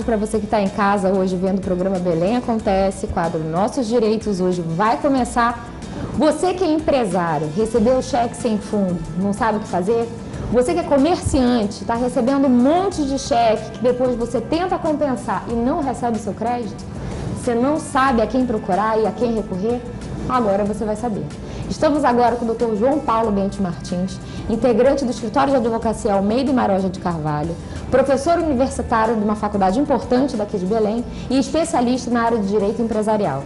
tarde para você que está em casa hoje vendo o programa Belém Acontece, quadro Nossos Direitos hoje vai começar. Você que é empresário, recebeu o cheque sem fundo, não sabe o que fazer? Você que é comerciante, está recebendo um monte de cheque que depois você tenta compensar e não recebe o seu crédito? Você não sabe a quem procurar e a quem recorrer? Agora você vai saber. Estamos agora com o Dr. João Paulo Bente Martins, integrante do Escritório de Advocacia Almeida e Maroja de Carvalho, professor universitário de uma faculdade importante daqui de Belém e especialista na área de Direito Empresarial.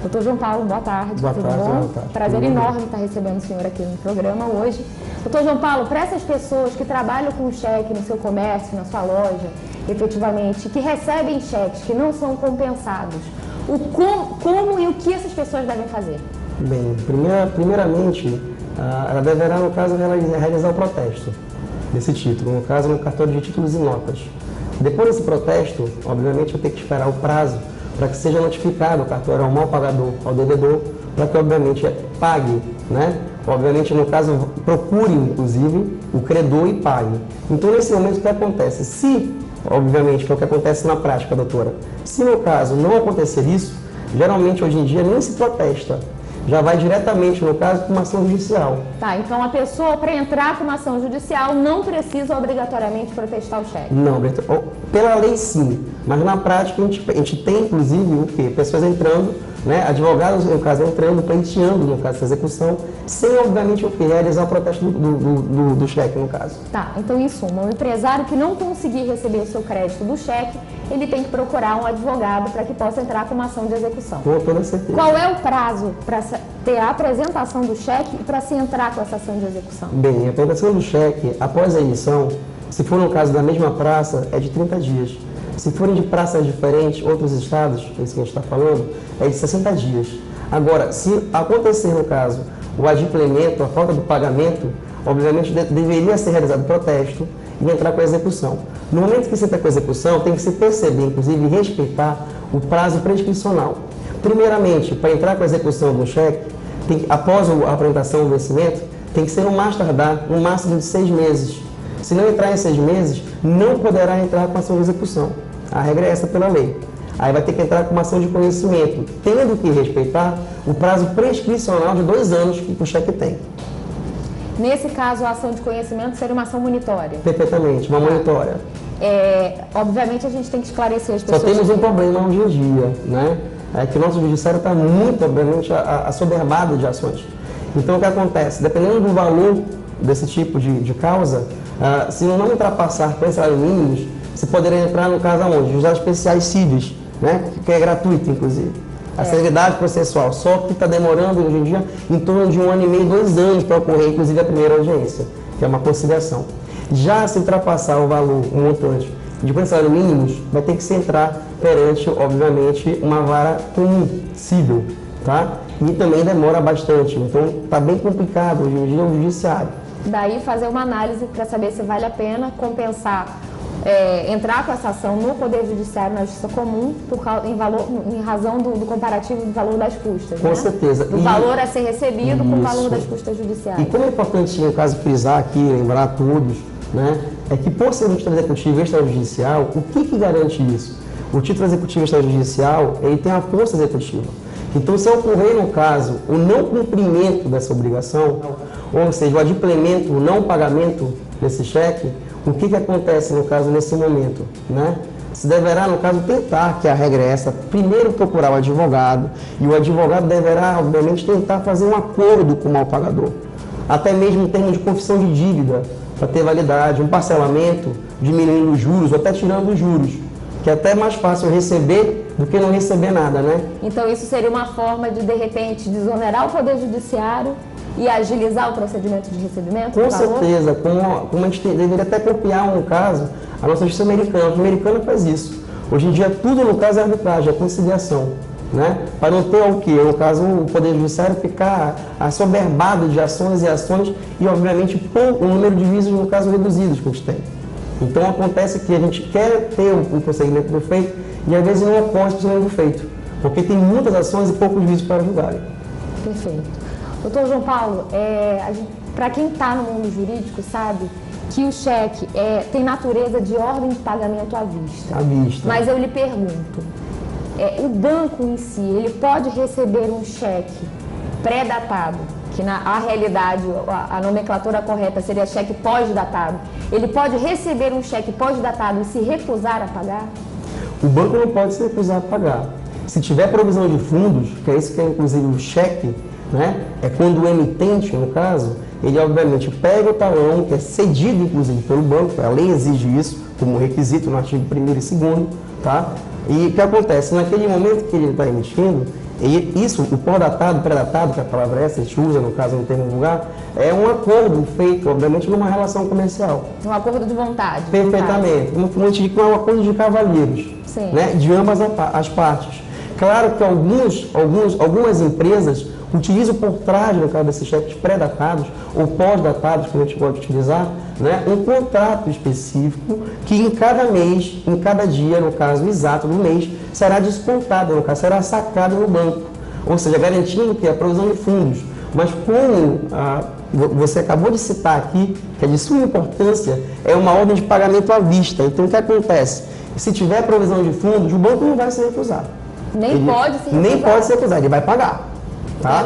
Dr. João Paulo, boa tarde. Boa tudo tarde, bom? boa tarde. Prazer enorme estar recebendo o senhor aqui no programa hoje. Dr. João Paulo, para essas pessoas que trabalham com cheque no seu comércio, na sua loja, efetivamente, que recebem cheques que não são compensados, como e o que essas pessoas devem fazer? Bem, primeiramente, ela deverá, no caso, realizar o protesto desse título, no caso, no cartório de títulos e notas. Depois desse protesto, obviamente, vai ter que esperar o prazo para que seja notificado o cartório ao mal pagador, ao devedor, para que, obviamente, pague, né? Obviamente, no caso, procure, inclusive, o credor e pague. Então, nesse momento, o que acontece? Se, obviamente, que é o que acontece na prática, doutora, se no caso não acontecer isso, geralmente, hoje em dia, nem se protesta. Já vai diretamente, no caso, para uma ação judicial. Tá, então a pessoa, para entrar com uma ação judicial, não precisa obrigatoriamente protestar o cheque? Não, pela lei sim, mas na prática a gente tem, inclusive, o quê? Pessoas entrando, né, advogados, no caso, entrando, pleiteando, no caso, essa execução, sem, obviamente, o quê? Realizar o protesto do cheque, no caso. Tá, então, em suma, o empresário que não conseguir receber o seu crédito do cheque, ele tem que procurar um advogado para que possa entrar com uma ação de execução. Com toda certeza. Qual é o prazo para ter a apresentação do cheque e para se entrar com essa ação de execução? Bem, a apresentação do cheque, após a emissão, se for no caso da mesma praça, é de 30 dias. Se forem de praças diferentes, outros estados, esse que a gente está falando, é de 60 dias. Agora, se acontecer, no caso, o adimplemento, a falta do pagamento, obviamente deveria ser realizado o protesto e entrar com a execução. No momento que você está com a execução, tem que se perceber, inclusive, respeitar o prazo prescricional. Primeiramente, para entrar com a execução do cheque, após a apresentação do vencimento, tem que ser no mais tardar, no máximo de 6 meses. Se não entrar em 6 meses, não poderá entrar com a ação de execução. A regra é essa pela lei. Aí vai ter que entrar com uma ação de conhecimento, tendo que respeitar o prazo prescricional de 2 anos que o cheque tem. Nesse caso, a ação de conhecimento seria uma ação monitória? Perfeitamente, uma monitória. Obviamente, a gente tem que esclarecer as pessoas. Só temos um problema hoje em dia, né? É que o nosso judiciário está muito, obviamente, assoberbado de ações. Então, o que acontece? Dependendo do valor desse tipo de causa, se não ultrapassar 3 salários mínimos, você poderia entrar no caso aonde? Juizados especiais cíveis, né? Que é gratuito, inclusive. A celeridade processual, só que está demorando hoje em dia em torno de 1 ano e meio, 2 anos para ocorrer, inclusive a primeira audiência, que é uma conciliação. Já se ultrapassar o valor, o montante de 3 salários mínimos, vai ter que se entrar perante, obviamente, uma vara comum, cível, tá? E também demora bastante, então está bem complicado hoje em dia o judiciário. Daí fazer uma análise para saber se vale a pena compensar, entrar com essa ação no Poder Judiciário, na Justiça Comum, em razão do comparativo do valor das custas. Com certeza. Do valor a ser recebido com o valor das custas judiciárias. E como é importante, no caso, frisar aqui, lembrar a todos, né, é que por ser um título executivo extrajudicial, o que garante isso? O título executivo extrajudicial, ele tem a força executiva. Então, se ocorrer, no caso, o não cumprimento dessa obrigação, ou seja, o adimplemento, o não pagamento desse cheque, o que acontece, no caso, nesse momento, né? Se deverá, no caso, tentar, que a regra é essa, primeiro procurar o advogado, e o advogado deverá, obviamente, tentar fazer um acordo com o mal pagador, até mesmo em termos de confissão de dívida, para ter validade, um parcelamento, diminuindo os juros, ou até tirando os juros, que é até mais fácil receber do que não receber nada, né? Então, isso seria uma forma de repente, desonerar o Poder Judiciário e agilizar o procedimento de recebimento? Com certeza, como a gente deveria até copiar um caso, a nossa justiça americana. A justiça americana faz isso. Hoje em dia, tudo no caso é arbitragem, é conciliação, né? Para não ter o quê? No caso, o Poder Judiciário ficar assoberbado de ações e ações e, obviamente, o número de juízes, no caso, reduzidos que a gente tem. Então, acontece que a gente quer ter o procedimento do feito e, às vezes, não ocorre o procedimento do feito, porque tem muitas ações e poucos juízes para julgarem. Perfeito. Doutor João Paulo, para quem está no mundo jurídico, sabe que o cheque tem natureza de ordem de pagamento à vista. À vista. Mas eu lhe pergunto, o banco em si, ele pode receber um cheque pré-datado, que na realidade a nomenclatura correta seria cheque pós-datado. Ele pode receber um cheque pós-datado e se recusar a pagar? O banco não pode se recusar a pagar. Se tiver provisão de fundos, que é isso que é inclusive o cheque, né? É quando o emitente, no caso, ele obviamente pega o talão, que é cedido inclusive pelo banco, a lei exige isso como requisito no artigo 1º e 2º, tá? E o que acontece? Naquele momento que ele está emitindo, isso, o pós-datado, pré-datado, que a palavra é essa, a gente usa no caso no termo vulgar, é um acordo feito, obviamente, numa relação comercial. Um acordo de vontade. Perfeitamente. Como a gente diz, é um acordo de cavalheiros, né? De ambas as partes. Claro que algumas empresas utilizam por trás, no caso desses cheques pré-datados ou pós-datados, que a gente pode utilizar, né, um contrato específico que em cada mês, em cada dia, no caso exato do mês, será descontado, no caso, será sacado no banco. Ou seja, garantindo que a provisão de fundos. Mas como você acabou de citar aqui, que é de suma importância, é uma ordem de pagamento à vista. Então, o que acontece? Se tiver provisão de fundos, o banco não vai se recusar. Nem pode se recusar, ele vai pagar. Tá?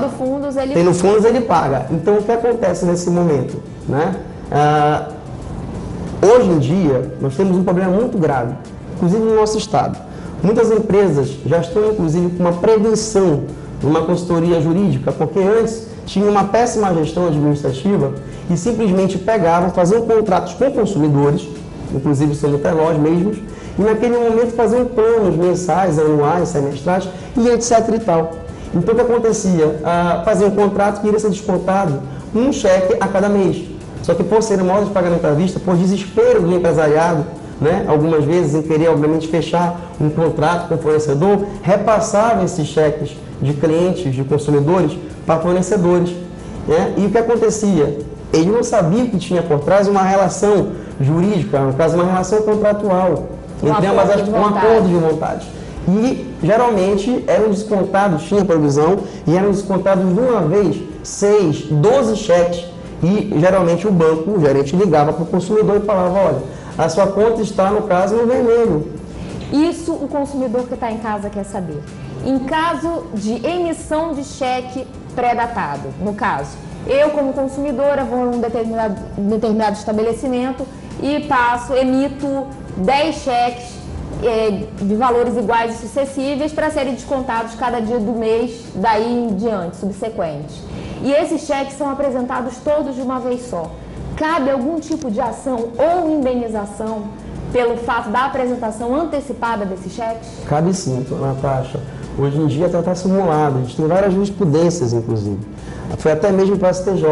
Tendo fundos, ele paga. Então, o que acontece nesse momento? Né? Hoje em dia, nós temos um problema muito grave, inclusive no nosso estado. Muitas empresas já estão, inclusive, com uma prevenção, uma consultoria jurídica, porque antes tinha uma péssima gestão administrativa e simplesmente pegavam, faziam contratos com consumidores, inclusive sendo até nós mesmos, e naquele momento faziam planos mensais, anuais, semestrais e etc. e tal. Então, o que acontecia? Fazia um contrato que iria ser descontado um cheque a cada mês. Só que, por ser modo de pagamento à vista, por desespero do empresariado, né, algumas vezes em querer, obviamente, fechar um contrato com o fornecedor, repassavam esses cheques de clientes, de consumidores, para fornecedores. Né? E o que acontecia? Ele não sabia que tinha por trás uma relação jurídica, no caso, uma relação contratual, entre ambas um acordo de vontade. E, geralmente, eram descontados, tinha provisão, e eram descontados de uma vez 6, 12 cheques. E, geralmente, o banco, o gerente, ligava para o consumidor e falava, olha, a sua conta está, no caso, no vermelho. Isso o consumidor que está em casa quer saber. Em caso de emissão de cheque pré-datado, no caso, eu, como consumidora, vou a um determinado estabelecimento e emito 10 cheques de valores iguais e sucessíveis para serem descontados cada dia do mês, daí em diante, subsequente. E esses cheques são apresentados todos de uma vez só. Cabe algum tipo de ação ou indenização pelo fato da apresentação antecipada desses cheques? Cabe sim, Natasha. Hoje em dia está simulado, a gente tem várias jurisprudências, inclusive. Foi até mesmo para o STJ,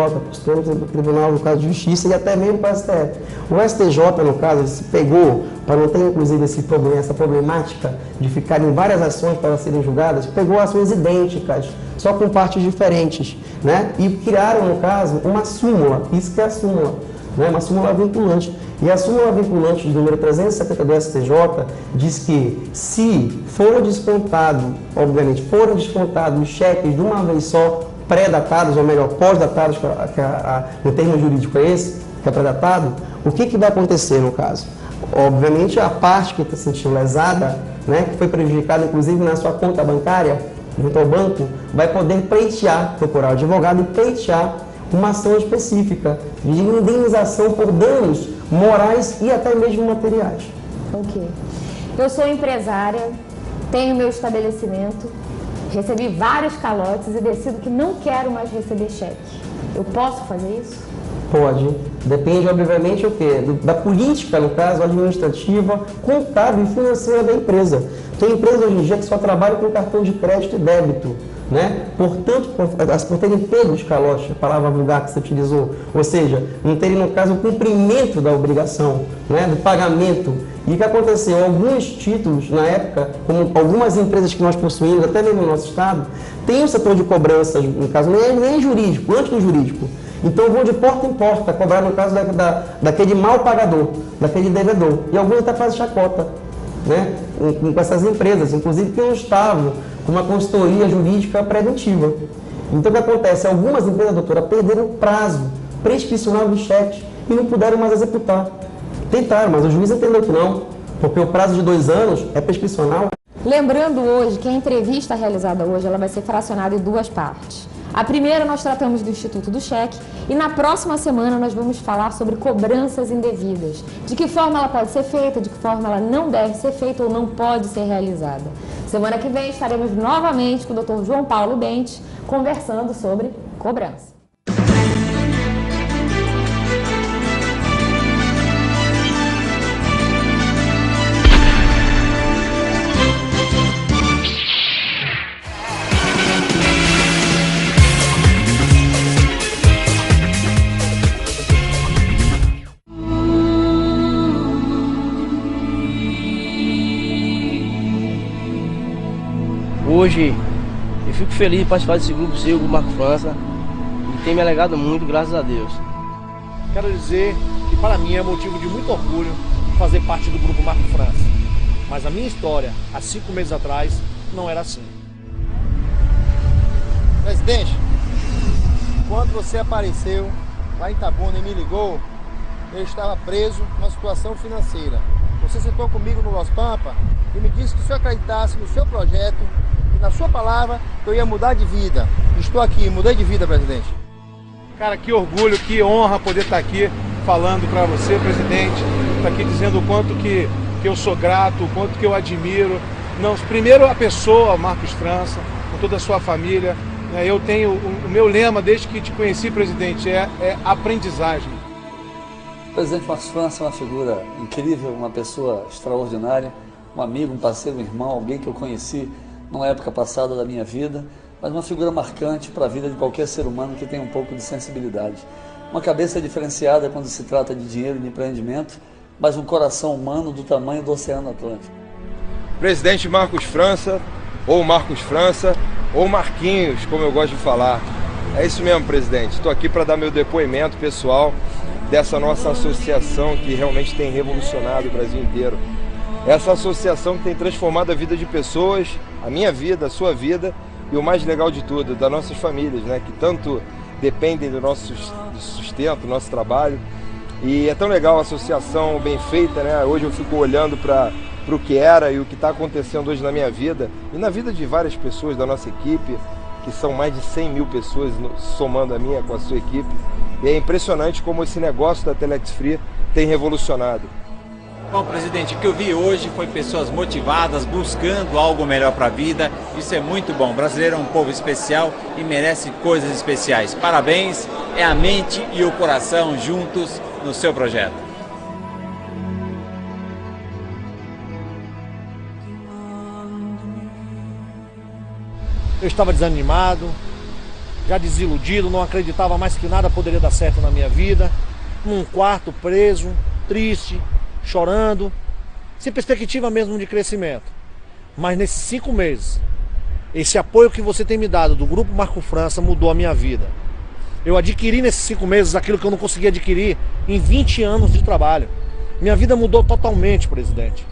para o Tribunal do Caso de Justiça e até mesmo para o STF. O STJ, no caso, se pegou, para não ter inclusive essa problemática de ficar em várias ações para serem julgadas, pegou ações idênticas, só com partes diferentes, né? E criaram, no caso, uma súmula, isso que é a súmula, né? Uma súmula vinculante. E a súmula vinculante de número 370 do STJ diz que se for descontado, obviamente, foram descontados os cheques de uma vez só, pré-datados, ou melhor, pós-datados, no termo jurídico é esse, que é pré-datado, o que vai acontecer no caso? Obviamente, a parte que está sentindo lesada, né, que foi prejudicada, inclusive, na sua conta bancária, junto ao banco, vai poder pleitear, procurar o advogado e pleitear uma ação específica de indenização por danos morais e até mesmo materiais. Ok. Eu sou empresária, tenho meu estabelecimento, recebi vários calotes e decido que não quero mais receber cheque. Eu posso fazer isso? Pode. Depende, obviamente, o quê? Da política, no caso, administrativa, contábil e financeira da empresa. Tem empresas hoje em dia que só trabalham com cartão de crédito e débito, né? Portanto, por terem pego os calotes, a palavra vulgar que você utilizou, ou seja, não terem, no caso, o cumprimento da obrigação, né? Do pagamento. E o que aconteceu? Alguns títulos, na época, como algumas empresas que nós possuímos, até mesmo no nosso estado, tem um setor de cobrança, no caso, nem jurídico, antes do jurídico. Então, vão de porta em porta cobrar, no caso, daquele mal pagador, daquele devedor. E alguns até fazem chacota, né? Com essas empresas, inclusive que não estavam com uma consultoria jurídica preventiva. Então, o que acontece? Algumas empresas, doutora, perderam o prazo prescricional dos cheques e não puderam mais executar. Tentaram, mas o juiz entendeu que não, porque o prazo de 2 anos é prescricional. Lembrando hoje que a entrevista realizada hoje ela vai ser fracionada em 2 partes. A primeira nós tratamos do Instituto do Cheque e na próxima semana nós vamos falar sobre cobranças indevidas. De que forma ela pode ser feita, de que forma ela não deve ser feita ou não pode ser realizada. Semana que vem estaremos novamente com o Dr. João Paulo Bente conversando sobre cobrança. Hoje eu fico feliz de participar desse grupo seu, o Marco França, e tem me alegrado muito, graças a Deus. Quero dizer que para mim é motivo de muito orgulho fazer parte do grupo Marco França. Mas a minha história, há 5 meses atrás, não era assim. Presidente, quando você apareceu lá em Itabuna e me ligou, eu estava preso numa situação financeira. Você sentou comigo no Los Pampa e me disse que se eu acreditasse no seu projeto e na sua palavra, que eu ia mudar de vida. Estou aqui, mudei de vida, presidente. Cara, que orgulho, que honra poder estar aqui falando para você, presidente, estar aqui dizendo o quanto que eu sou grato, o quanto que eu admiro. Não, primeiro a pessoa, Marcos França, com toda a sua família. Eu tenho o meu lema desde que te conheci, presidente, é aprendizagem. O presidente Marcos França é uma figura incrível, uma pessoa extraordinária, um amigo, um parceiro, um irmão, alguém que eu conheci numa época passada da minha vida, mas uma figura marcante para a vida de qualquer ser humano que tem um pouco de sensibilidade. Uma cabeça diferenciada quando se trata de dinheiro e de empreendimento, mas um coração humano do tamanho do Oceano Atlântico. Presidente Marcos França, ou Marcos França, ou Marquinhos, como eu gosto de falar. É isso mesmo, presidente. Estou aqui para dar meu depoimento pessoal dessa nossa associação que realmente tem revolucionado o Brasil inteiro. Essa associação que tem transformado a vida de pessoas, a minha vida, a sua vida e o mais legal de tudo, das nossas famílias, né, que tanto dependem do nosso sustento, do nosso trabalho. E é tão legal a associação bem feita, né? Hoje eu fico olhando para o que era e o que está acontecendo hoje na minha vida e na vida de várias pessoas da nossa equipe, que são mais de 100 mil pessoas somando a minha com a sua equipe. E é impressionante como esse negócio da Telex Free tem revolucionado. Bom, presidente, o que eu vi hoje foi pessoas motivadas, buscando algo melhor para a vida. Isso é muito bom. O brasileiro é um povo especial e merece coisas especiais. Parabéns, é a mente e o coração juntos no seu projeto. Eu estava desanimado, já desiludido, não acreditava mais que nada poderia dar certo na minha vida. Num quarto preso, triste, chorando, sem perspectiva mesmo de crescimento. Mas nesses 5 meses, esse apoio que você tem me dado do Grupo Marco França mudou a minha vida. Eu adquiri nesses 5 meses aquilo que eu não conseguia adquirir em 20 anos de trabalho. Minha vida mudou totalmente, presidente.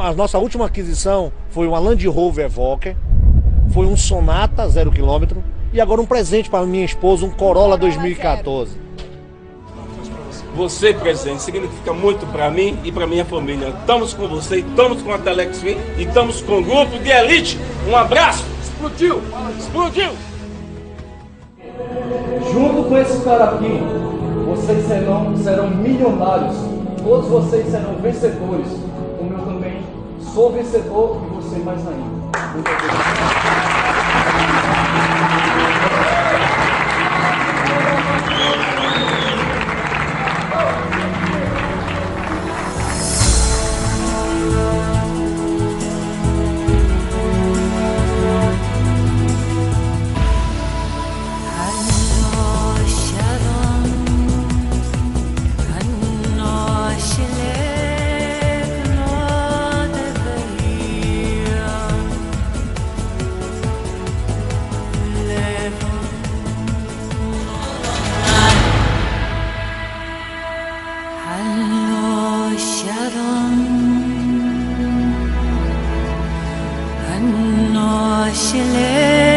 A nossa última aquisição foi uma Land Rover Evoque, foi um Sonata 0 km e agora um presente para minha esposa, um Corolla 2014. Você, presidente, significa muito para mim e para minha família. Estamos com você, estamos com a Telex Free e estamos com o grupo de elite. Um abraço! Explodiu! Explodiu! Junto com esse cara aqui, vocês serão milionários. Todos vocês serão vencedores. Como eu também sou vencedor e você mais ainda. Muito obrigado. Chile.